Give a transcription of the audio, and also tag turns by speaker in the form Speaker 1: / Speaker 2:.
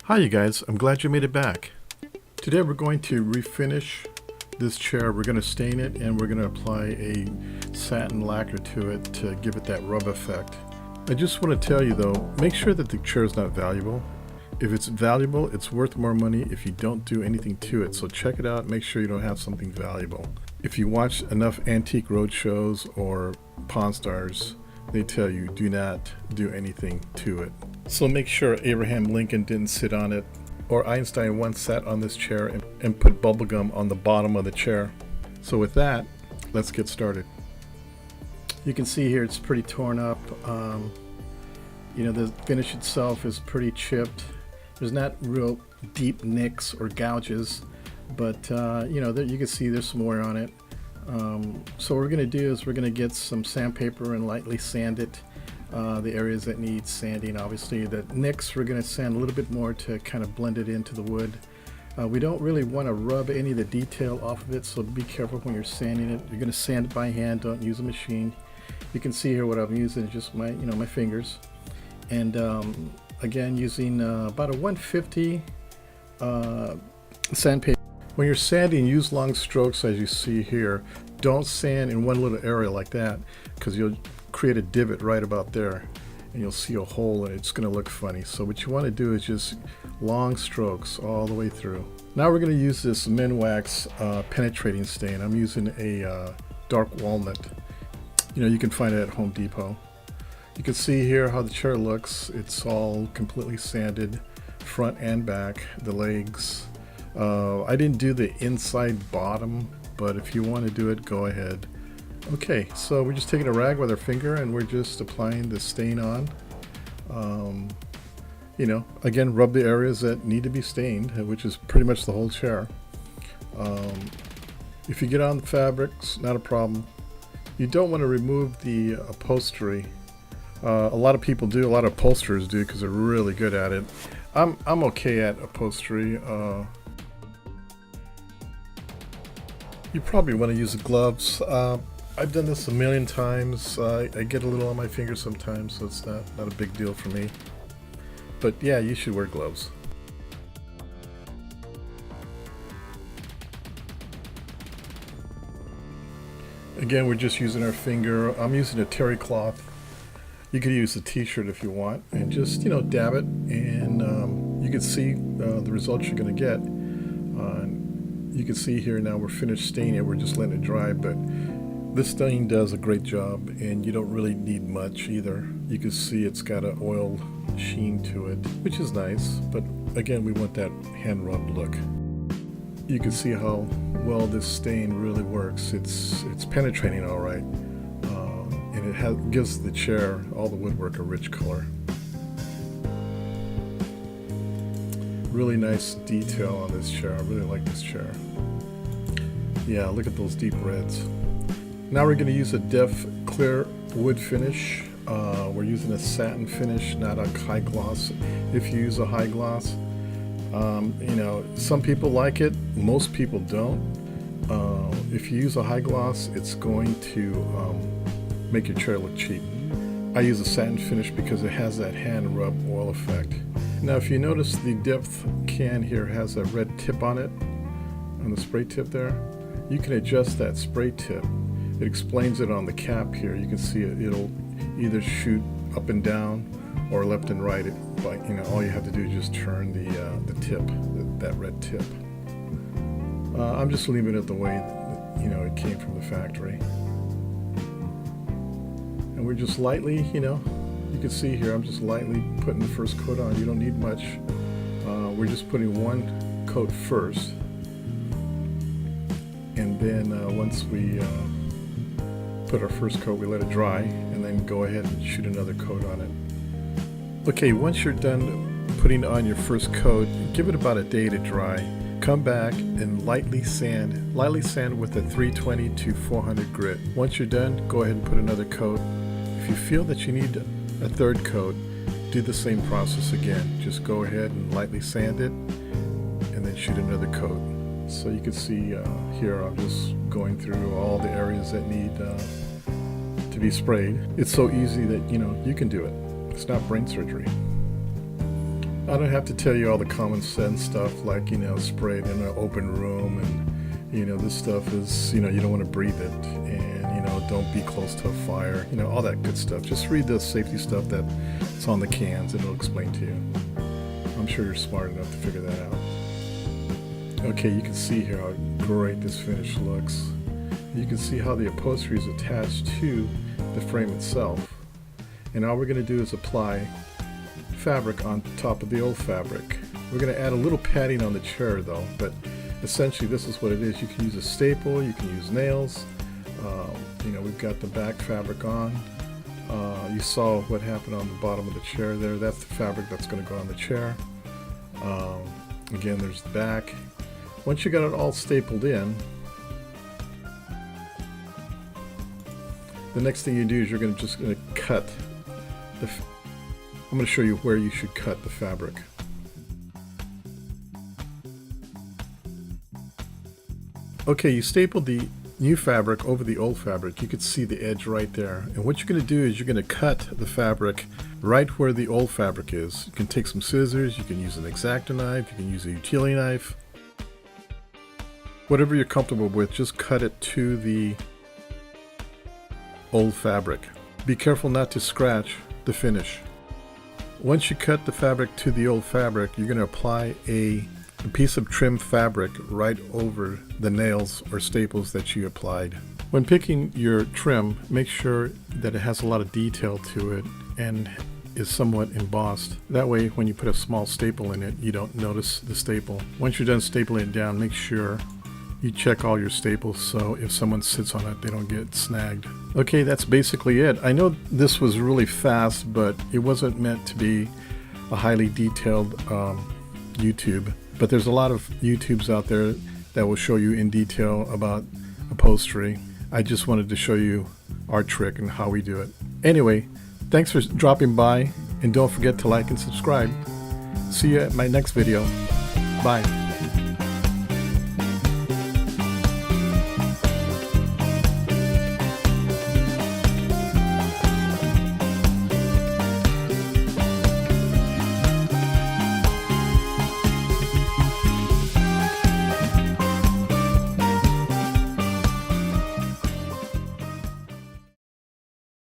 Speaker 1: Hi you guys, I'm glad you made it back. Today we're going to refinish this chair. We're going to stain it and we're going to apply a satin lacquer to it to give it that rub effect. I just want to tell you though, make sure that the chair is not valuable. If it's valuable, it's worth more money if you don't do anything to it. So check it out, make sure you don't have something valuable. If you watch enough antique road shows or Pawn Stars, they tell you do not do anything to it. So make sure Abraham Lincoln didn't sit on it, or Einstein once sat on this chair and put bubblegum on the bottom of the chair. So with that, let's get started. You can see here it's pretty torn up. The finish itself is pretty chipped. There's not real deep nicks or gouges, but you can see there's some wear on it. So what we're going to do is we're going to get some sandpaper and lightly sand it. The areas that need sanding, obviously. The nicks we're going to sand a little bit more to kind of blend it into the wood. We don't really want to rub any of the detail off of it, so be careful when you're sanding it. You're going to sand it by hand, don't use a machine. You can see here what I'm using is just my my fingers, and again using about a 150 sandpaper. When you're sanding, use long strokes as you see here. Don't sand in one little area like that, because you'll create a divot right about there and you'll see a hole and it's going to look funny. So what you want to do is just long strokes all the way through. Now we're going to use this Minwax penetrating stain. I'm using a dark walnut. You can find it at Home Depot. You can see here how the chair looks. It's all completely sanded, front and back, the legs. I didn't do the inside bottom, but if you want to do it, go ahead. Okay, so we're just taking a rag with our finger and we're just applying the stain on. Again, rub the areas that need to be stained, which is pretty much the whole chair. If you get on the fabrics, not a problem. You don't want to remove the upholstery. A lot of people do, a lot of upholsterers do, because they're really good at it. I'm okay at upholstery. You probably want to use the gloves. I've done this a million times. I get a little on my fingers sometimes, so it's not a big deal for me. But yeah, you should wear gloves. Again, we're just using our finger. I'm using a terry cloth. You could use a t-shirt if you want, and just dab it, and you can see the results you're going to get. You can see here now we're finished staining it. We're just letting it dry, but this stain does a great job, and you don't really need much either. You can see it's got an oil sheen to it, which is nice, but again, we want that hand rubbed look. You can see how well this stain really works. It's penetrating all right, and it gives the chair, all the woodwork, a rich color. Really nice detail on this chair. I really like this chair. Yeah, look at those deep reds. Now we're going to use a Def clear wood finish. We're using a satin finish, not a high gloss. If you use a high gloss, some people like it, most people don't. If you use a high gloss, it's going to make your chair look cheap. I use a satin finish because it has that hand rub oil effect. Now if you notice, the depth can here has a red tip on it, on the spray tip there. You can adjust that spray tip. It explains it on the cap here. You can see it'll either shoot up and down or left and right. All you have to do is just turn the tip, that red tip. I'm just leaving it the way it came from the factory. And we're just lightly, you can see here, I'm just lightly putting the first coat on. You don't need much. We're just putting one coat first. And then once we put our first coat, we let it dry, and then go ahead and shoot another coat on it. Okay, once you're done putting on your first coat, give it about a day to dry. Come back and lightly sand with a 320 to 400 grit. Once you're done, go ahead and put another coat. If you feel that you need a third coat, do the same process again. Just go ahead and lightly sand it and then shoot another coat. So you can see here I'm just going through all the areas that need to be sprayed. It's so easy that you can do it. It's not brain surgery. I don't have to tell you all the common sense stuff like, spray it in an open room, and, this stuff is, you don't want to breathe it, and, don't be close to a fire, all that good stuff. Just read the safety stuff that's on the cans and it'll explain to you. I'm sure you're smart enough to figure that out. Okay, you can see here how great this finish looks. You can see how the upholstery is attached to the frame itself. And all we're going to do is apply fabric on top of the old fabric. We're going to add a little padding on the chair though, but essentially this is what it is. You can use a staple, you can use nails. We've got the back fabric on. You saw what happened on the bottom of the chair there. That's the fabric that's going to go on the chair. Again, there's the back. Once you got it all stapled in, the next thing you do is you're just going to cut the I'm going to show you where you should cut the fabric. Okay, you stapled the new fabric over the old fabric. You can see the edge right there. And what you're going to do is you're going to cut the fabric right where the old fabric is. You can take some scissors, you can use an X-Acto knife, you can use a utility knife. Whatever you're comfortable with, just cut it to the old fabric. Be careful not to scratch the finish. Once you cut the fabric to the old fabric, you're going to apply a piece of trim fabric right over the nails or staples that you applied. When picking your trim, make sure that it has a lot of detail to it and is somewhat embossed. That way, when you put a small staple in it, you don't notice the staple. Once you're done stapling it down, make sure you check all your staples so if someone sits on it, they don't get snagged. Okay, that's basically it. I know this was really fast, but it wasn't meant to be a highly detailed YouTube. But there's a lot of YouTubes out there that will show you in detail about upholstery. I just wanted to show you our trick and how we do it. Anyway, thanks for dropping by, and don't forget to like and subscribe. See you at my next video. Bye.